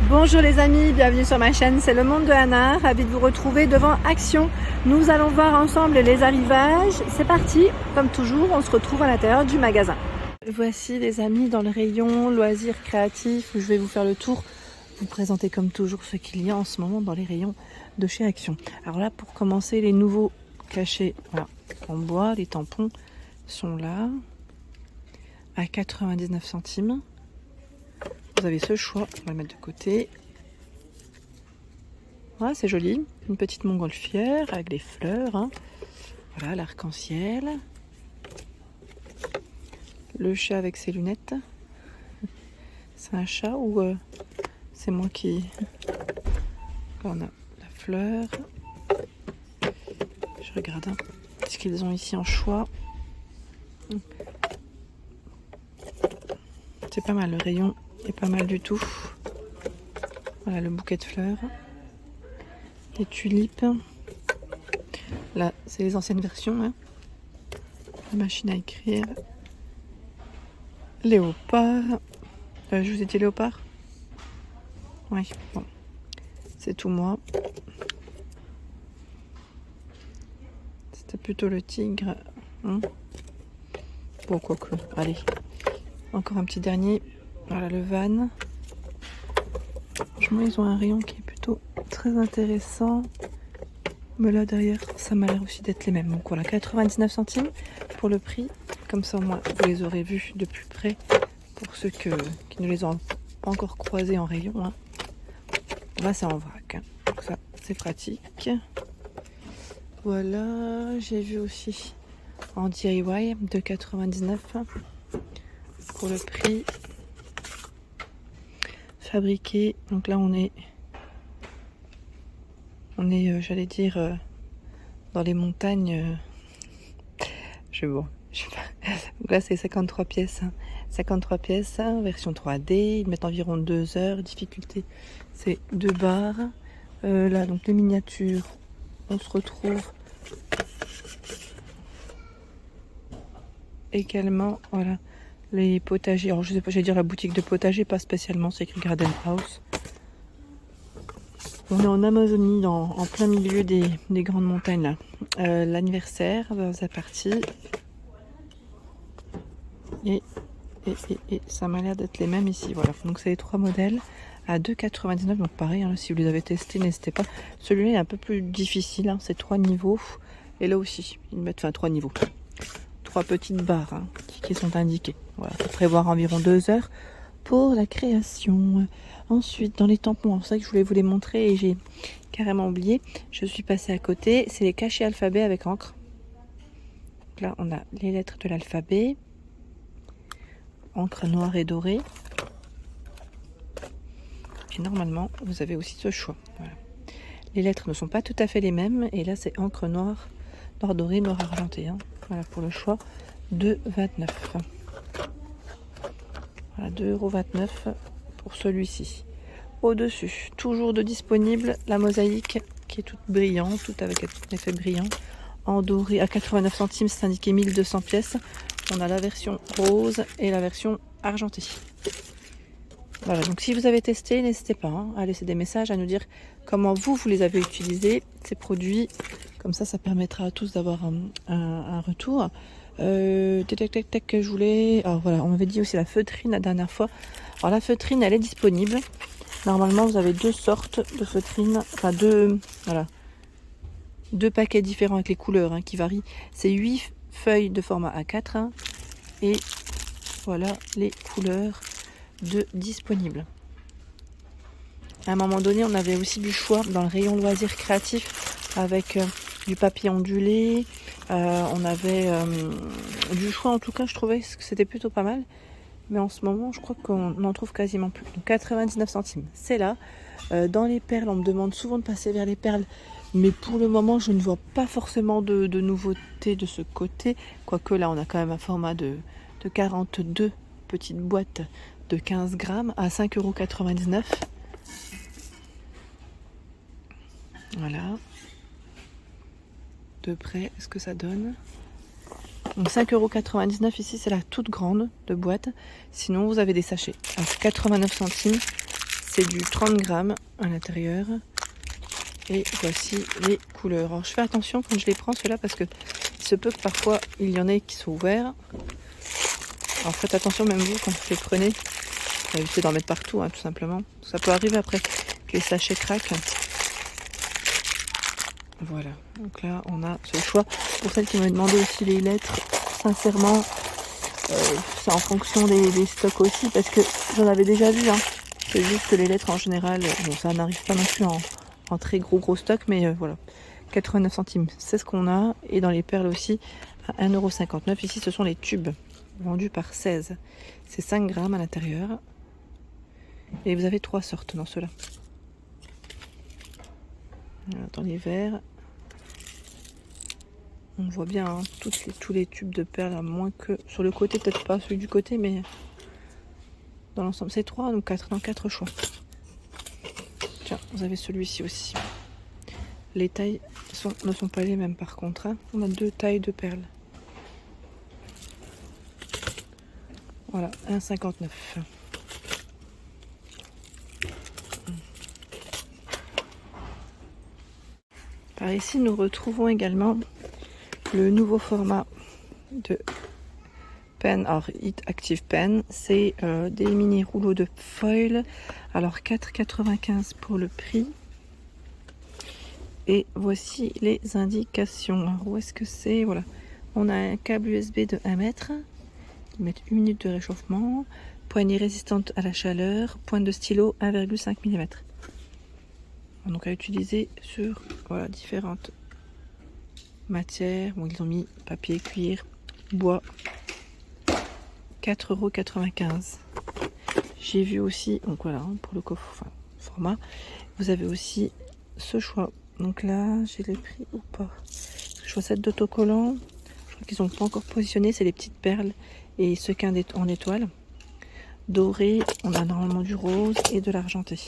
Bonjour les amis, bienvenue sur ma chaîne, c'est le monde de Anna, ravi de vous retrouver devant Action. Nous allons voir ensemble les arrivages. C'est parti, comme toujours, on se retrouve à l'intérieur du magasin. Voici les amis dans le rayon loisirs créatifs où je vais vous faire le tour, vous présenter comme toujours ce qu'il y a en ce moment dans les rayons de chez Action. Alors là, pour commencer, les nouveaux cachets voilà, en bois, les tampons sont là à 99 centimes. Vous avez ce choix, on va le mettre de côté. Voilà, c'est joli. Une petite montgolfière avec des fleurs. Hein. Voilà, l'arc-en-ciel. Le chat avec ses lunettes. C'est un chat ou c'est moi qui... Là, on a la fleur. Je regarde hein, ce qu'ils ont ici en choix. C'est pas mal, le rayon est pas mal du tout. Voilà le bouquet de fleurs. Des tulipes. Là, c'est les anciennes versions. Hein. La machine à écrire. Léopard. Je vous ai dit léopard? Oui, bon. C'est tout moi. C'était plutôt le tigre. Hein. Bon, quoique. Allez. Encore un petit dernier. Voilà le van. Franchement, ils ont un rayon qui est plutôt très intéressant. Mais là derrière, ça m'a l'air aussi d'être les mêmes. Donc voilà, 99 centimes pour le prix. Comme ça, moi, vous les aurez vus de plus près pour ceux qui ne les ont pas encore croisés en rayon. Hein. Là, c'est en vrac. Hein. Donc ça, c'est pratique. Voilà, j'ai vu aussi en DIY de 99 pour le prix. Fabriqué, donc là on est j'allais dire dans les montagnes je sais pas. Donc là c'est 53 pièces hein. 53 pièces hein, version 3D, ils mettent environ 2 heures, difficulté c'est 2 barres. Là donc les miniatures, on se retrouve également, voilà les potagers, alors je sais pas, j'allais dire la boutique de potager, pas spécialement, c'est écrit Garden House. On est en Amazonie, en plein milieu des grandes montagnes là. L'anniversaire, c'est parti. Et ça m'a l'air d'être les mêmes ici, voilà. Donc c'est les 3 modèles à 2,99. Donc pareil, hein, si vous les avez testés, n'hésitez pas. Celui-là est un peu plus difficile, hein, c'est 3 niveaux. Et là aussi, ils mettent 3 niveaux. 3 petites barres hein, qui sont indiquées. Voilà, il faut prévoir environ 2 heures pour la création. Ensuite, dans les tampons, c'est ça que je voulais vous les montrer et j'ai carrément oublié. Je suis passée à côté. C'est les cachets alphabet avec encre. Donc là, on a les lettres de l'alphabet. Encre noire et dorée. Et normalement, vous avez aussi ce choix. Voilà. Les lettres ne sont pas tout à fait les mêmes. Et là, c'est encre noire, noir doré, noir argenté. Hein. Voilà pour le choix. 2,29 €. Voilà, 2,29 € pour celui-ci. Au-dessus, toujours de disponible, la mosaïque qui est toute brillante, toute avec un effet brillant. En doré, à 89 centimes, c'est indiqué 1200 pièces. On a la version rose et la version argentée. Voilà, donc si vous avez testé, n'hésitez pas hein, à laisser des messages, à nous dire comment vous les avez utilisés, ces produits. Comme ça permettra à tous d'avoir un retour. Que je voulais... Alors voilà, on m'avait dit aussi la feutrine la dernière fois. Alors la feutrine, elle est disponible. Normalement, vous avez 2 sortes de feutrine. Enfin, 2 paquets différents avec les couleurs hein, qui varient. C'est 8 feuilles de format A4. Hein, et voilà les couleurs disponibles. À un moment donné, on avait aussi du choix dans le rayon loisirs créatifs avec du papier ondulé. On avait du choix, en tout cas, je trouvais que c'était plutôt pas mal. Mais en ce moment, je crois qu'on n'en trouve quasiment plus. Donc 99 centimes, c'est là. Dans les perles, on me demande souvent de passer vers les perles. Mais pour le moment, je ne vois pas forcément de nouveautés de ce côté. Quoique là, on a quand même un format de 42 petites boîtes de 15 grammes à 5,99 €. Voilà. De près, ce que ça donne. Donc 5,99 € ici, c'est la toute grande de boîte. Sinon, vous avez des sachets. À 89 centimes, c'est du 30 grammes à l'intérieur. Et voici les couleurs. Alors je fais attention quand je les prends ceux-là parce que il se peut que parfois il y en ait qui sont ouverts. Alors faites attention même vous quand vous les prenez. Évitez d'en mettre partout tout simplement. Ça peut arriver après que les sachets craquent. Voilà, donc là on a ce choix. Pour celles qui m'avaient demandé aussi les lettres, sincèrement, c'est en fonction des stocks aussi, parce que j'en avais déjà vu. C'est juste que les lettres en général, bon, ça n'arrive pas non plus en très gros stock, mais voilà. 89 centimes, c'est ce qu'on a. Et dans les perles aussi, à 1,59 €. Ici, ce sont les tubes, vendus par 16. C'est 5 grammes à l'intérieur. Et vous avez 3 sortes dans ceux-là. Dans les verres, on voit bien tous les tubes de perles, à moins que sur le côté, peut-être pas celui du côté, mais dans l'ensemble c'est 3, donc 4 dans 4 choix. Tiens, vous avez celui-ci aussi. Les tailles ne sont pas les mêmes par contre. On a 2 tailles de perles. Voilà, 1,59 €. Par ici, nous retrouvons également le nouveau format de pen, alors Hit Active Pen. C'est des mini rouleaux de foil. Alors 4,95 € pour le prix. Et voici les indications. Alors, où est-ce que c'est? Voilà. On a un câble USB de 1 mètre. Ils mettent 1 minute de réchauffement. Poignée résistante à la chaleur. Pointe de stylo 1,5 mm. Donc à utiliser sur différentes matières. Bon, ils ont mis papier, cuir, bois. 4,95 €. J'ai vu aussi, donc voilà, pour le coffre, format, vous avez aussi ce choix. Donc là, j'ai les prix ou pas. Chaussettes d'autocollant. Je crois qu'ils n'ont pas encore positionné. C'est les petites perles et sequins en étoile. Doré, on a normalement du rose et de l'argenté.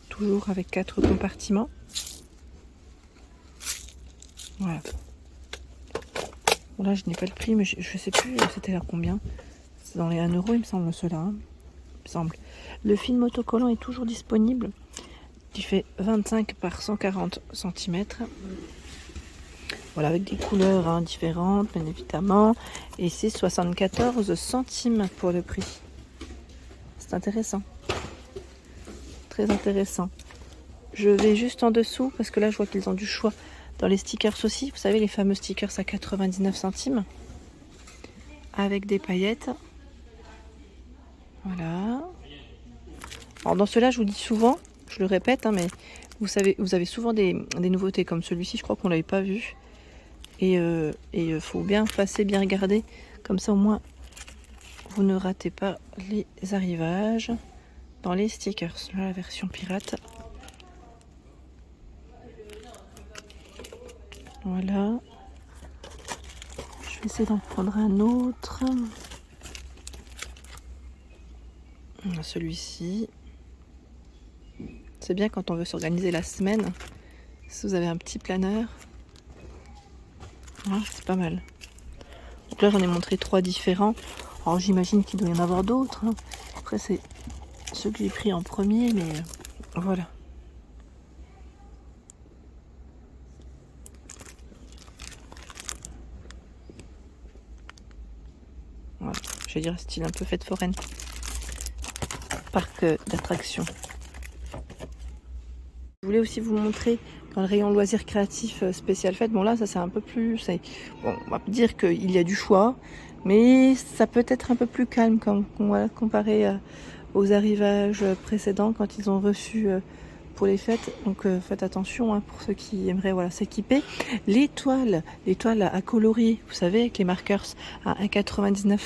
Toujours avec 4 compartiments. Voilà. Bon là, je n'ai pas le prix, mais je sais plus c'était à combien. C'est dans les 1 €, il me semble, ceux-là. Il me semble. Le film autocollant est toujours disponible. Il fait 25 par 140 cm. Voilà, avec des couleurs différentes, bien évidemment. Et c'est 74 centimes pour le prix. C'est intéressant. Très intéressant. Je vais juste en dessous, parce que là, je vois qu'ils ont du choix dans les stickers aussi. Vous savez, les fameux stickers à 99 centimes. Avec des paillettes. Voilà. Alors dans ceux-là, je vous dis souvent, je le répète, mais vous avez souvent des nouveautés comme celui-ci. Je crois qu'on ne l'avait pas vu. Et faut bien passer, bien regarder. Comme ça, au moins, vous ne ratez pas les arrivages dans les stickers. Là, la version pirate. Voilà. Je vais essayer d'en prendre un autre. Celui-ci. C'est bien quand on veut s'organiser la semaine. Si vous avez un petit planeur. C'est pas mal. Donc là, j'en ai montré 3 différents. Alors j'imagine qu'il doit y en avoir d'autres. Après, c'est ceux que j'ai pris en premier, mais voilà. Voilà. Je vais dire style un peu fête foraine. Parc d'attractions. Je voulais aussi vous montrer dans le rayon loisirs créatifs spécial fête. Bon là, ça c'est un peu plus... Bon, on va dire qu'il y a du choix, mais ça peut être un peu plus calme comparé aux arrivages précédents quand ils ont reçu pour les fêtes. Donc faites attention pour ceux qui aimeraient s'équiper. L'étoile à colorier, vous savez, avec les marqueurs à 1,99 €.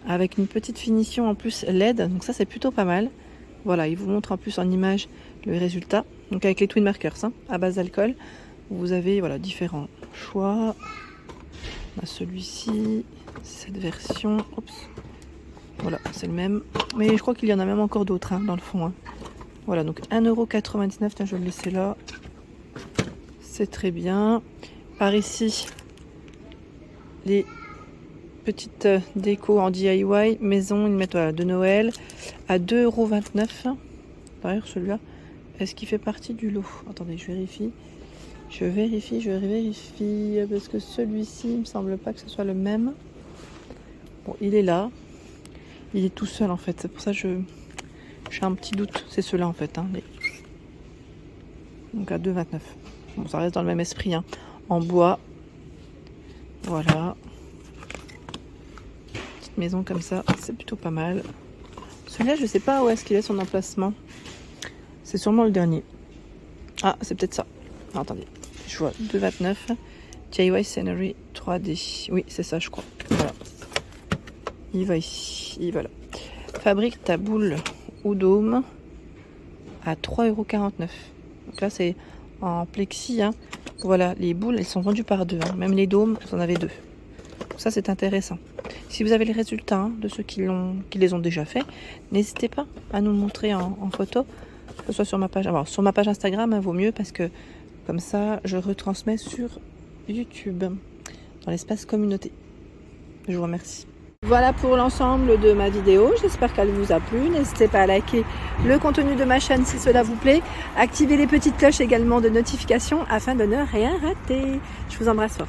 Avec une petite finition en plus LED, donc ça c'est plutôt pas mal. Voilà, il vous montre en plus en image le résultat. Donc avec les twin markers à base d'alcool, vous avez différents choix. On a celui-ci, cette version. Oups. Voilà, c'est le même. Mais je crois qu'il y en a même encore d'autres dans le fond. Voilà, donc 1,99 €. Tiens, je vais le laisser là. C'est très bien. Par ici, les petites déco en DIY maison. Ils mettent voilà, de Noël à 2,29 €. D'ailleurs, celui-là, est-ce qu'il fait partie du lot? Attendez, je vérifie. Je vérifie. Parce que celui-ci, il me semble pas que ce soit le même. Bon, il est là. Il est tout seul en fait. C'est pour ça que j'ai un petit doute. C'est ceux-là en fait. Hein, donc à 2,29 €. Bon, ça reste dans le même esprit. Hein. En bois. Voilà. Petite maison comme ça. C'est plutôt pas mal. Celui-là, je sais pas où est-ce qu'il est son emplacement. C'est sûrement le dernier. Ah, c'est peut-être ça. Non, attendez. Je vois 2,29 €. DIY Scenery 3D. Oui, c'est ça, je crois. Voilà. Il va ici. Il va là. Fabrique ta boule ou dôme à 3,49 €. Donc là, c'est en plexi. Hein. Voilà, les boules, elles sont vendues par deux. Hein. Même les dômes, vous en avez deux. Donc ça, c'est intéressant. Si vous avez les résultats hein, de ceux qui les ont déjà fait, n'hésitez pas à nous montrer en photo, que ce soit sur ma page. Alors, sur ma page Instagram, hein, vaut mieux parce que comme ça, je retransmets sur YouTube, dans l'espace communauté. Je vous remercie. Voilà pour l'ensemble de ma vidéo, j'espère qu'elle vous a plu. N'hésitez pas à liker le contenu de ma chaîne si cela vous plaît. Activez les petites cloches également de notification afin de ne rien rater. Je vous embrasse fort.